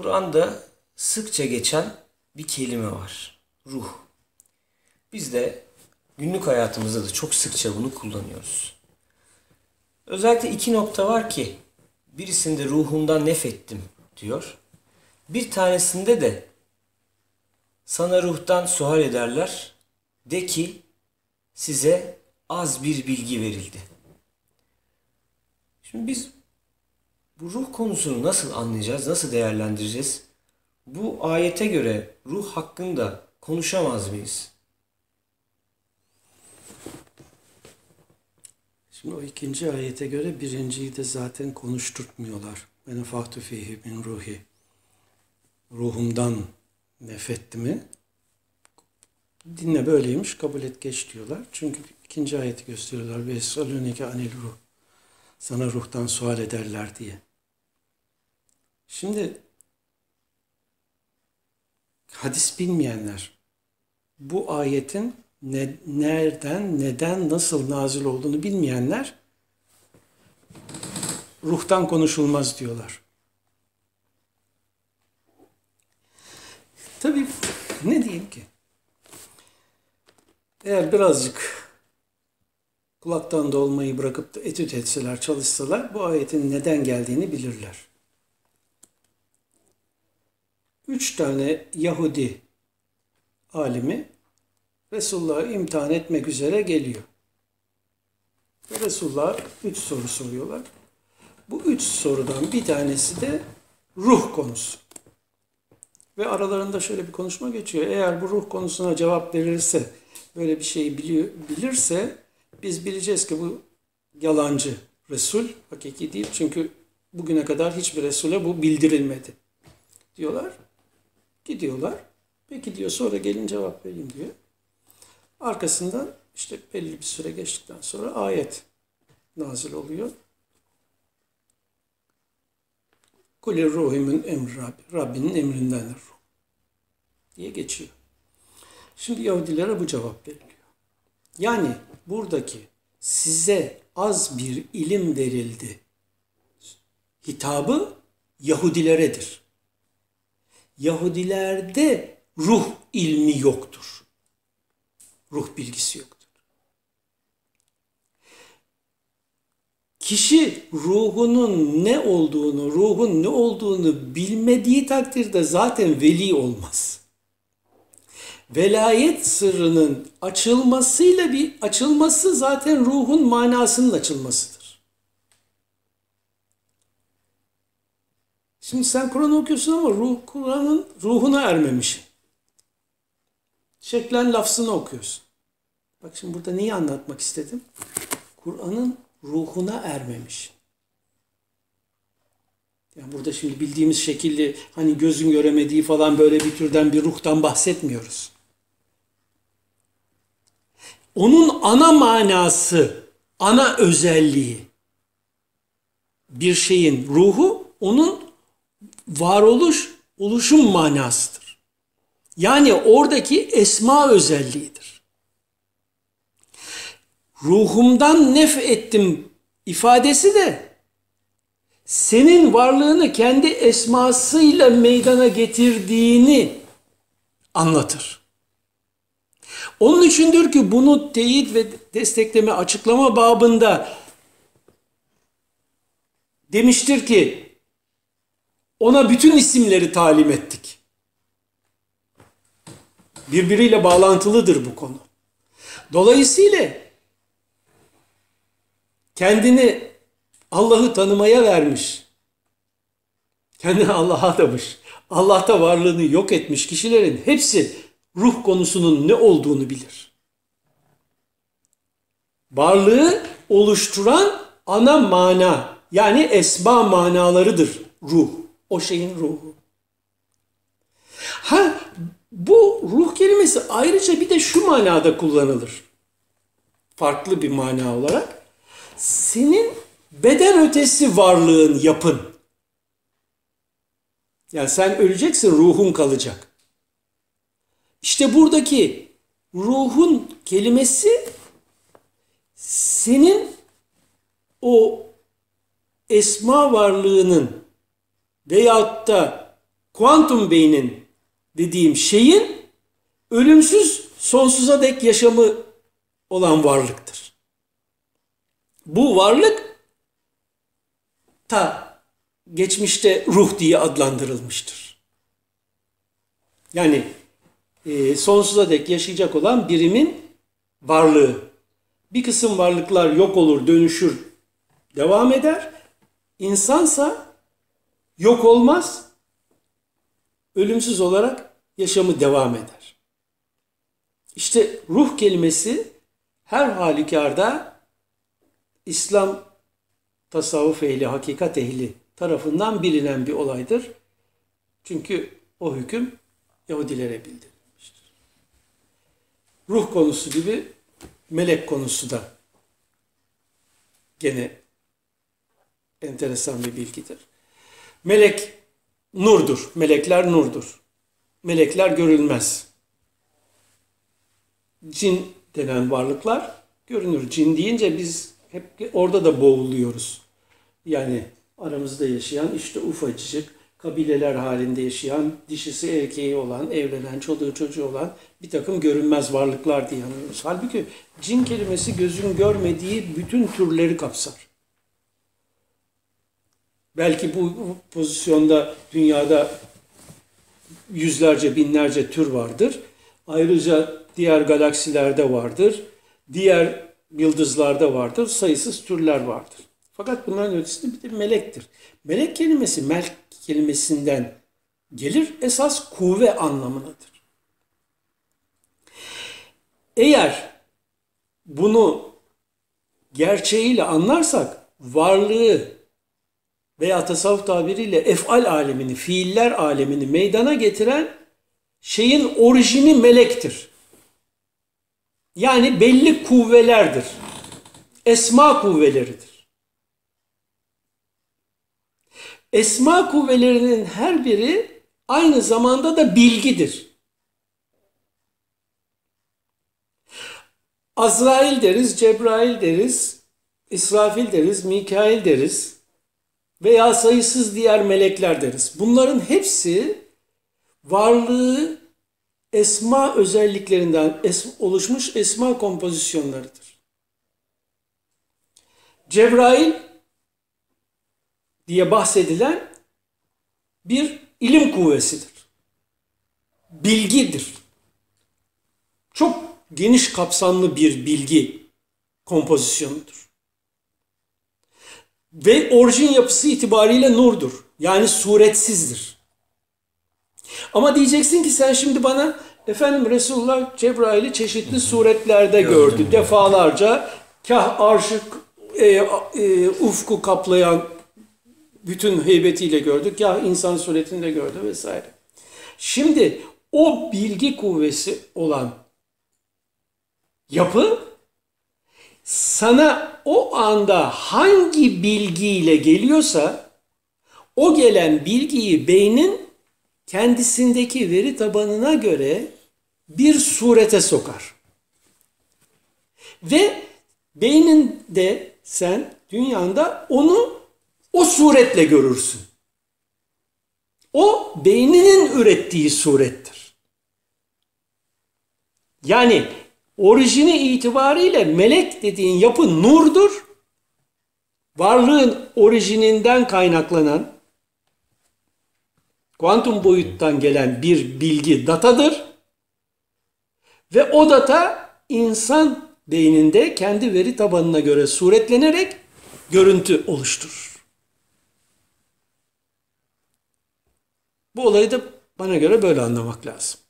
Kur'an'da sıkça geçen bir kelime var. Ruh. Biz de günlük hayatımızda da çok sıkça bunu kullanıyoruz. Özellikle iki nokta var ki birisinde ruhumdan nefettim diyor. Bir tanesinde de sana ruhtan sual ederler. De ki size az bir bilgi verildi. Şimdi biz bu ruh konusunu nasıl anlayacağız, nasıl değerlendireceğiz? Bu ayete göre ruh hakkında konuşamaz mıyız? Şimdi o ikinci ayete göre birinciyi de zaten konuşturtmuyorlar. "Ve nefahtu fihi min ruhi." Ruhumdan nefetti mi? Dinle böyleymiş, kabul et geç diyorlar. Çünkü ikinci ayeti gösteriyorlar. "Ve yesalûneke anil ruh." Sana ruhtan sual ederler diye. Şimdi hadis bilmeyenler bu ayetin nereden, neden, nasıl nazil olduğunu bilmeyenler ruhtan konuşulmaz diyorlar. Tabii ne diyeyim ki? Eğer birazcık kulaktan dolmayı bırakıp da etüt etseler, çalışsalar bu ayetin neden geldiğini bilirler. 3 tane Yahudi alimi Resulullah'ı imtihan etmek üzere geliyor. Ve Resulullah'a 3 soru soruyorlar. Bu 3 sorudan bir tanesi de ruh konusu. Ve aralarında şöyle bir konuşma geçiyor. Eğer bu ruh konusuna cevap verirse, böyle bir şeyi bilirse biz bileceğiz ki bu yalancı Resul, hakiki değil. Çünkü bugüne kadar hiçbir Resul'e bu bildirilmedi. Diyorlar. Gidiyorlar. Peki diyor, sonra gelin cevap vereyim diyor. Arkasından işte belli bir süre geçtikten sonra ayet nazil oluyor. "Kulir ruhimin emri Rabbi." Rabbinin emrinden ruh diye geçiyor. Şimdi Yahudilere bu cevap veriliyor. Yani buradaki size az bir ilim verildi hitabı Yahudileredir. Yahudilerde ruh ilmi yoktur. Ruh bilgisi yoktur. Kişi ruhun ne olduğunu bilmediği takdirde zaten veli olmaz. Velayet sırrının açılması zaten ruhun manasının açılmasıdır. Şimdi sen Kur'an okuyorsun ama Kur'an'ın ruhuna ermemişsin. Şeklen lafzını okuyorsun. Bak şimdi burada neyi anlatmak istedim? Kur'an'ın ruhuna ermemiş. Yani burada şimdi bildiğimiz şekilde hani gözün göremediği falan böyle bir türden bir ruhtan bahsetmiyoruz. Onun ana manası, ana özelliği, bir şeyin ruhu onun oluşum manasıdır. Yani oradaki esma özelliğidir. Ruhumdan nef ettim ifadesi de senin varlığını kendi esmasıyla meydana getirdiğini anlatır. Onun içindir ki bunu teyit ve destekleme, açıklama babında demiştir ki ona bütün isimleri talim ettik. Birbiriyle bağlantılıdır bu konu. Dolayısıyla kendini Allah'ı tanımaya vermiş, kendini Allah'a adamış, Allah'ta varlığını yok etmiş kişilerin hepsi ruh konusunun ne olduğunu bilir. Varlığı oluşturan ana mana, yani esma manalarıdır ruh, o şeyin ruhu. Bu ruh kelimesi ayrıca bir de şu manada kullanılır. Farklı bir mana olarak. Senin beden ötesi varlığın, yapın. Yani sen öleceksin, ruhun kalacak. İşte buradaki ruhun kelimesi senin o esma varlığının veyahut da kuantum beynin dediğim şeyin ölümsüz sonsuza dek yaşamı olan varlıktır. Bu varlık ta geçmişte ruh diye adlandırılmıştır. Yani sonsuza dek yaşayacak olan birimin varlığı. Bir kısım varlıklar yok olur, dönüşür, devam eder. İnsansa yok olmaz, ölümsüz olarak yaşamı devam eder. İşte ruh kelimesi her halükarda İslam tasavvuf ehli, hakikat ehli tarafından bilinen bir olaydır. Çünkü o hüküm Yahudilere bildirilmiştir. Ruh konusu gibi melek konusu da gene enteresan bir bilgidir. Melek nurdur. Melekler nurdur. Melekler görülmez. Cin denen varlıklar görünür. Cin deyince biz hep orada da boğuluyoruz. Yani aramızda yaşayan işte ufacık kabileler halinde yaşayan, dişisi erkeği olan, evlenen, çoluğu çocuğu olan bir takım görünmez varlıklar diye anlıyoruz. Halbuki cin kelimesi gözün görmediği bütün türleri kapsar. Belki bu pozisyonda dünyada yüzlerce, binlerce tür vardır. Ayrıca diğer galaksilerde vardır. Diğer yıldızlarda vardır. Sayısız türler vardır. Fakat bunların ötesinde bir de melektir. Melek kelimesi melek kelimesinden gelir. Esas kuvve anlamındadır. Eğer bunu gerçeğiyle anlarsak varlığı veya tasavvuf tabiriyle ef'al alemini, fiiller alemini meydana getiren şeyin orijini melektir. Yani belli kuvvelerdir. Esma kuvveleridir. Esma kuvvelerinin her biri aynı zamanda da bilgidir. Azrail deriz, Cebrail deriz, İsrafil deriz, Mikail deriz veya sayısız diğer melekler deriz. Bunların hepsi varlığı esma özelliklerinden oluşmuş esma kompozisyonlarıdır. Cebrail diye bahsedilen bir ilim kuvvesidir. Bilgidir. Çok geniş kapsamlı bir bilgi kompozisyonudur. Ve orijin yapısı itibariyle nurdur. Yani suretsizdir. Ama diyeceksin ki sen şimdi bana efendim Resulullah Cebrail'i çeşitli suretlerde gördü. Defalarca kah arşı ufku kaplayan bütün heybetiyle gördük. Ya insan suretinde gördü vesaire. Şimdi o bilgi kuvvesi olan yapı sana o anda hangi bilgiyle geliyorsa o gelen bilgiyi beynin kendisindeki veri tabanına göre bir surete sokar. Ve beyninde sen dünyanda onu o suretle görürsün. O beyninin ürettiği surettir. Yani orijini itibariyle melek dediğin yapı nurdur. Varlığın orijininden kaynaklanan kuantum boyuttan gelen bir bilgi datadır. Ve o data insan beyninde kendi veri tabanına göre suretlenerek görüntü oluşturur. Bu olayı da bana göre böyle anlamak lazım.